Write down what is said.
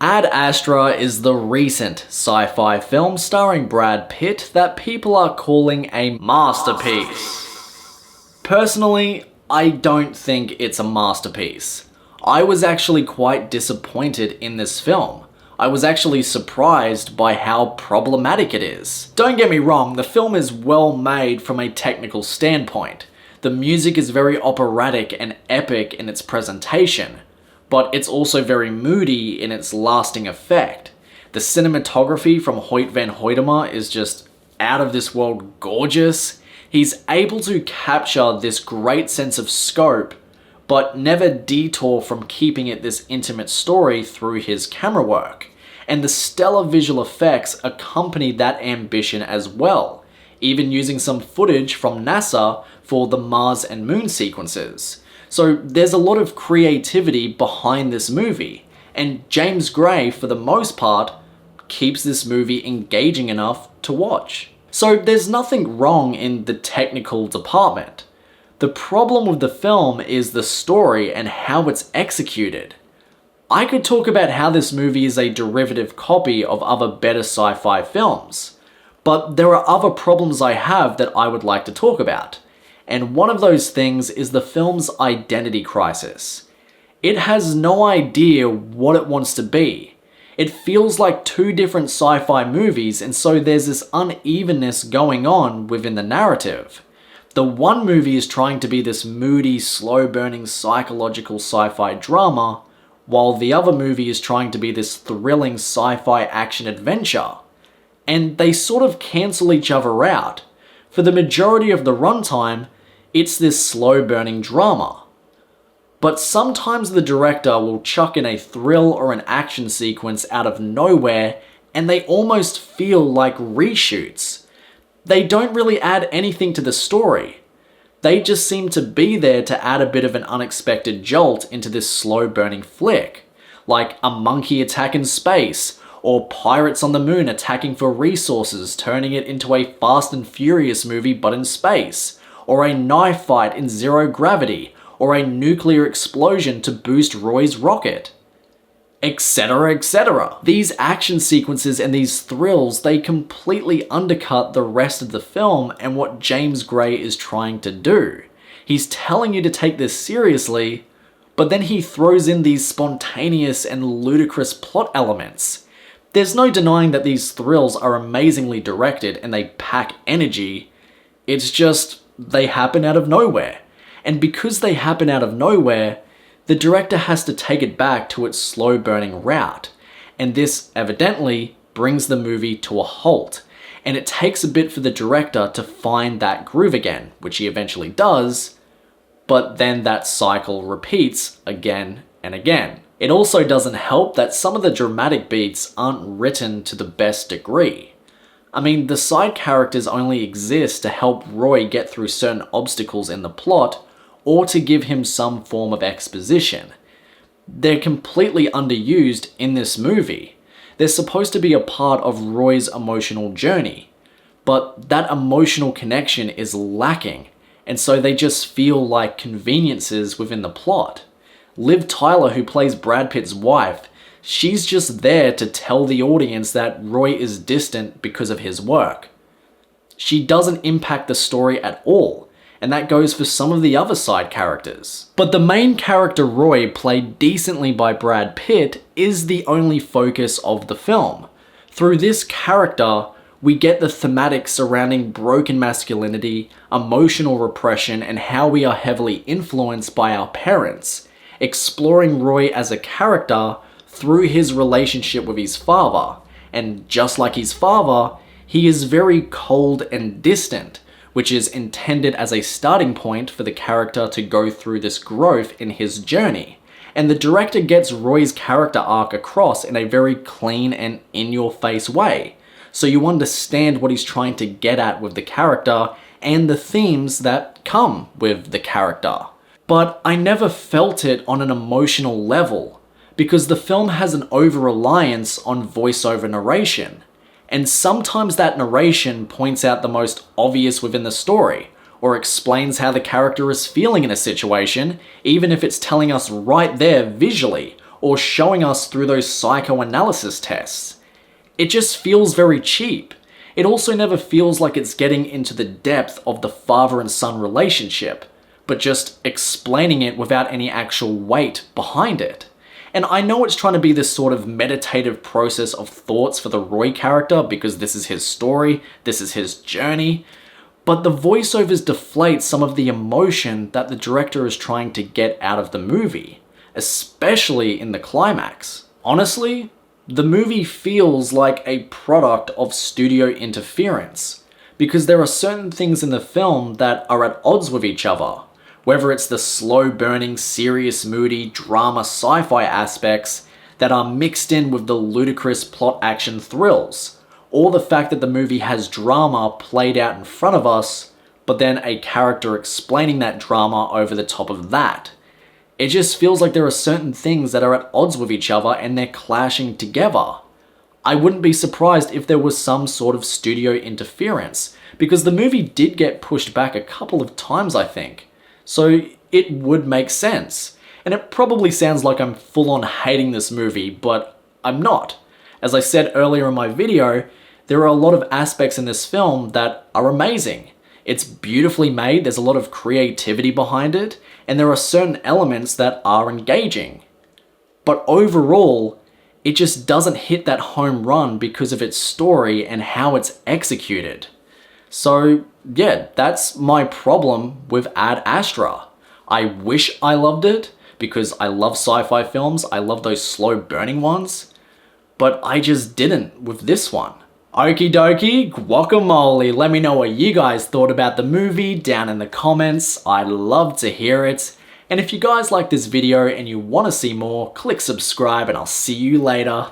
Ad Astra is the recent sci-fi film starring Brad Pitt that people are calling a masterpiece. Personally, I don't think it's a masterpiece. I was actually quite disappointed in this film. I was actually surprised by how problematic it is. Don't get me wrong, the film is well made from a technical standpoint. The music is very operatic and epic in its presentation, but it's also very moody in its lasting effect. The cinematography from Hoyt van Hoytema is just out of this world gorgeous. He's able to capture this great sense of scope, but never detour from keeping it this intimate story through his camera work. And the stellar visual effects accompany that ambition as well, even using some footage from NASA for the Mars and Moon sequences. So there's a lot of creativity behind this movie, and James Gray, for the most part, keeps this movie engaging enough to watch. So there's nothing wrong in the technical department. The problem with the film is the story and how it's executed. I could talk about how this movie is a derivative copy of other better sci-fi films, but there are other problems I have that I would like to talk about. And one of those things is the film's identity crisis. It has no idea what it wants to be. It feels like two different sci-fi movies, and so there's this unevenness going on within the narrative. The one movie is trying to be this moody, slow-burning, psychological sci-fi drama, while the other movie is trying to be this thrilling sci-fi action-adventure. And they sort of cancel each other out. For the majority of the runtime, it's this slow-burning drama. But sometimes the director will chuck in a thrill or an action sequence out of nowhere, and they almost feel like reshoots. They don't really add anything to the story. They just seem to be there to add a bit of an unexpected jolt into this slow-burning flick, like a monkey attack in space, or pirates on the moon attacking for resources, turning it into a Fast and Furious movie but in space, or a knife fight in zero gravity, or a nuclear explosion to boost Roy's rocket, etc, etc. These action sequences and these thrills, they completely undercut the rest of the film and what James Gray is trying to do. He's telling you to take this seriously, but then he throws in these spontaneous and ludicrous plot elements. There's no denying that these thrills are amazingly directed and they pack energy. It's just, they happen out of nowhere. And because they happen out of nowhere, the director has to take it back to its slow-burning route. And this, evidently, brings the movie to a halt. And it takes a bit for the director to find that groove again, which he eventually does, but then that cycle repeats again and again. It also doesn't help that some of the dramatic beats aren't written to the best degree. I mean, the side characters only exist to help Roy get through certain obstacles in the plot, or to give him some form of exposition. They're completely underused in this movie. They're supposed to be a part of Roy's emotional journey, but that emotional connection is lacking, and so they just feel like conveniences within the plot. Liv Tyler, who plays Brad Pitt's wife, she's just there to tell the audience that Roy is distant because of his work. She doesn't impact the story at all, and that goes for some of the other side characters. But the main character Roy, played decently by Brad Pitt, is the only focus of the film. Through this character, we get the thematics surrounding broken masculinity, emotional repression, and how we are heavily influenced by our parents, exploring Roy as a character through his relationship with his father. And just like his father, he is very cold and distant, which is intended as a starting point for the character to go through this growth in his journey. And the director gets Roy's character arc across in a very clean and in-your-face way, so you understand what he's trying to get at with the character and the themes that come with the character. But I never felt it on an emotional level, because the film has an over-reliance on voiceover narration. And sometimes that narration points out the most obvious within the story, or explains how the character is feeling in a situation, even if it's telling us right there visually, or showing us through those psychoanalysis tests. It just feels very cheap. It also never feels like it's getting into the depth of the father and son relationship, but just explaining it without any actual weight behind it. And I know it's trying to be this sort of meditative process of thoughts for the Roy character because this is his story, this is his journey, but the voiceovers deflate some of the emotion that the director is trying to get out of the movie, especially in the climax. Honestly, the movie feels like a product of studio interference, because there are certain things in the film that are at odds with each other. Whether it's the slow-burning, serious, moody, drama, sci-fi aspects that are mixed in with the ludicrous plot action thrills, or the fact that the movie has drama played out in front of us, but then a character explaining that drama over the top of that. It just feels like there are certain things that are at odds with each other and they're clashing together. I wouldn't be surprised if there was some sort of studio interference, because the movie did get pushed back a couple of times, I think. So it would make sense. And it probably sounds like I'm full on hating this movie, but I'm not. As I said earlier in my video, there are a lot of aspects in this film that are amazing. It's beautifully made, there's a lot of creativity behind it, and there are certain elements that are engaging. But overall, it just doesn't hit that home run because of its story and how it's executed. So yeah, that's my problem with Ad Astra. I wish I loved it because I love sci-fi films, I love those slow burning ones, but I just didn't with this one. Okie dokie, guacamole, let me know what you guys thought about the movie down in the comments. I'd love to hear it. And if you guys like this video and you want to see more, click subscribe and I'll see you later.